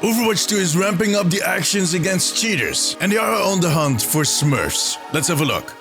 Overwatch 2 is ramping up the actions against cheaters, and they are on the hunt for smurfs. Let's have a look.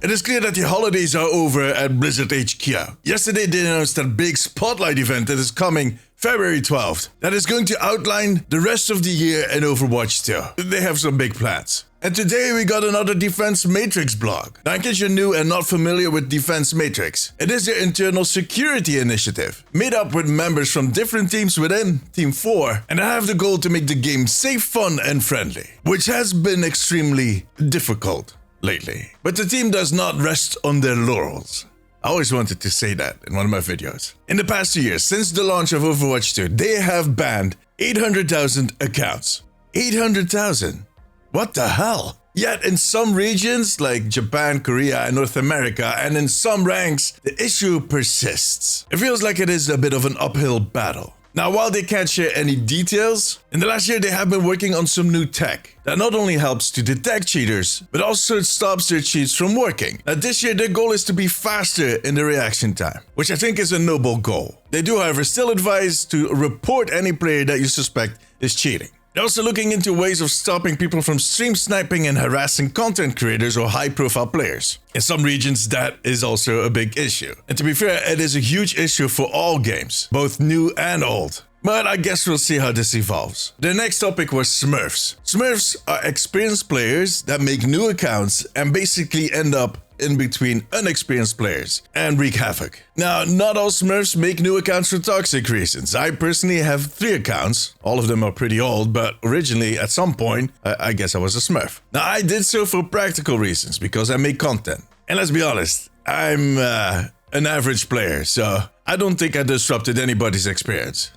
It is clear that the holidays are over at Blizzard HQ. Yesterday they announced that big spotlight event that is coming February 12th. That is going to outline the rest of the year in Overwatch 2. They have some big plans. And today we got another Defense Matrix blog. Now in case you're new and not familiar with Defense Matrix, it is their internal security initiative, made up with members from different teams within Team 4, and I have the goal to make the game safe, fun and friendly, which has been extremely difficult lately. But the team does not rest on their laurels. I always wanted to say that in one of my videos. In the past 2 years, since the launch of Overwatch 2, they have banned 800,000 accounts. 800,000? What the hell? Yet in some regions like Japan, Korea and North America, and in some ranks, the issue persists. It feels like it is a bit of an uphill battle. Now, while they can't share any details, in the last year they have been working on some new tech that not only helps to detect cheaters, but also stops their cheats from working. Now, this year their goal is to be faster in the reaction time, which I think is a noble goal. They do, however, still advise to report any player that you suspect is cheating. They're also looking into ways of stopping people from stream sniping and harassing content creators or high-profile players. In some regions, that is also a big issue. And to be fair, it is a huge issue for all games, both new and old. But I guess we'll see how this evolves. The next topic was smurfs. Smurfs are experienced players that make new accounts and basically end up in between unexperienced players and wreak havoc. Now, not all smurfs make new accounts for toxic reasons. I personally have 3 accounts. All of them are pretty old, but originally at some point, I guess I was a smurf. Now, I did so for practical reasons because I make content. And let's be honest, I'm an average player, so I don't think I disrupted anybody's experience.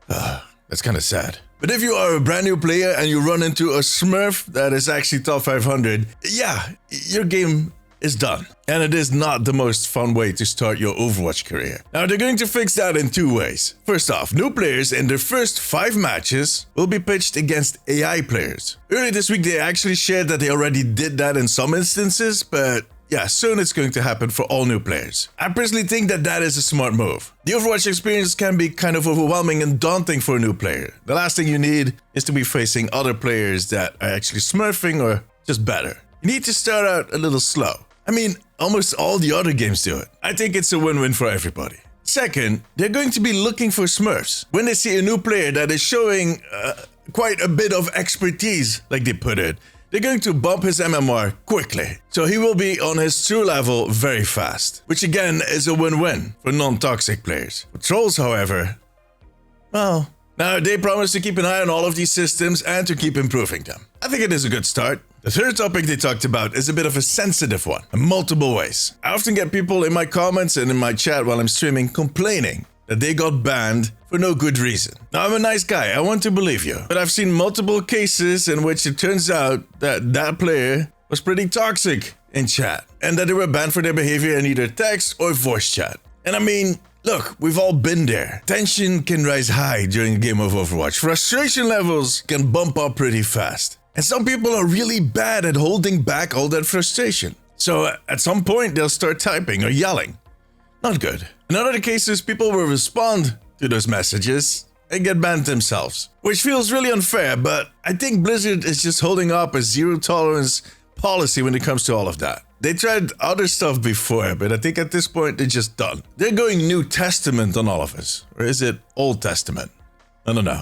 That's kind of sad. But if you are a brand new player and you run into a smurf that is actually top 500, yeah, your game is done. And it is not the most fun way to start your Overwatch career. Now, they're going to fix that in 2 ways. First off, new players in their first 5 matches will be pitched against AI players. Earlier this week, they actually shared that they already did that in some instances, but yeah, soon it's going to happen for all new players. I personally think that that is a smart move. The Overwatch experience can be kind of overwhelming and daunting for a new player. The last thing you need is to be facing other players that are actually smurfing or just better. You need to start out a little slow. I mean, almost all the other games do it. I think it's a win-win for everybody. Second, they're going to be looking for smurfs. When they see a new player that is showing quite a bit of expertise, like they put it, they're going to bump his MMR quickly, so he will be on his true level very fast, which again is a win-win for non-toxic players. For trolls, however, well, now they promise to keep an eye on all of these systems and to keep improving them. I think it is a good start. The third topic they talked about is a bit of a sensitive one, in multiple ways. I often get people in my comments and in my chat while I'm streaming complaining that they got banned for no good reason. Now, I'm a nice guy, I want to believe you, but I've seen multiple cases in which it turns out that that player was pretty toxic in chat, and that they were banned for their behavior in either text or voice chat. And I mean, look, we've all been there. Tension can rise high during a game of Overwatch. Frustration levels can bump up pretty fast. And some people are really bad at holding back all that frustration. So at some point, they'll start typing or yelling. Not good. In other cases, people will respond to those messages and get banned themselves, which feels really unfair, but I think Blizzard is just holding up a zero-tolerance policy when it comes to all of that. They tried other stuff before, but I think at this point they're just done. They're going New Testament on all of us. Or is it Old Testament? I don't know.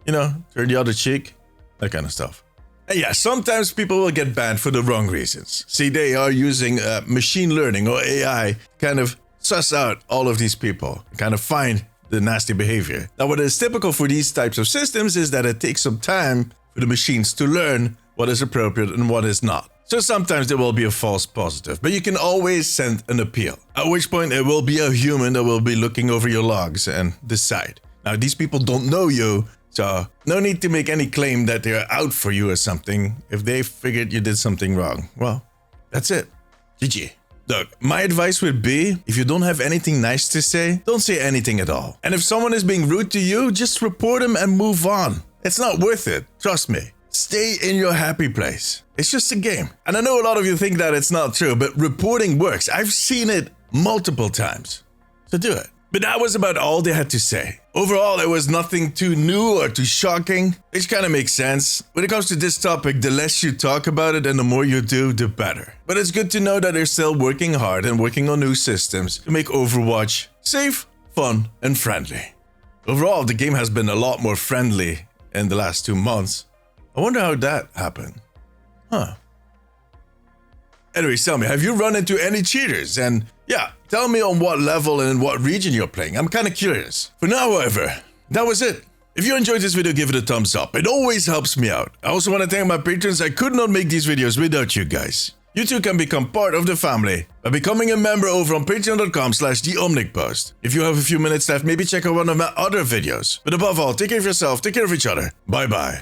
You know, turn the other cheek, that kind of stuff. And yeah, sometimes people will get banned for the wrong reasons. See, they are using machine learning or AI kind of suss out all of these people, kind of find the nasty behavior. Now, what is typical for these types of systems is that it takes some time for the machines to learn what is appropriate and what is not. So sometimes there will be a false positive, but you can always send an appeal, at which point it will be a human that will be looking over your logs and decide. Now, these people don't know you, so no need to make any claim that they're out for you or something. If they figured you did something wrong, well, that's it. GG. Look, my advice would be, if you don't have anything nice to say, don't say anything at all. And if someone is being rude to you, just report them and move on. It's not worth it, trust me. Stay in your happy place. It's just a game. And I know a lot of you think that it's not true, but reporting works. I've seen it multiple times. So do it. But that was about all they had to say. Overall, it was nothing too new or too shocking, which kind of makes sense. When it comes to this topic, the less you talk about it and the more you do, the better. But it's good to know that they're still working hard and working on new systems to make Overwatch safe, fun, and friendly. Overall, the game has been a lot more friendly in the last 2 months. I wonder how that happened. Anyways, tell me, have you run into any cheaters? And yeah, tell me on what level and in what region you're playing. I'm kind of curious. For now, however, that was it. If you enjoyed this video, give it a thumbs up. It always helps me out. I also want to thank my patrons. I could not make these videos without you guys. You too can become part of the family by becoming a member over on patreon.com/theomnicpost. If you have a few minutes left, maybe check out one of my other videos. But above all, take care of yourself, take care of each other. Bye bye.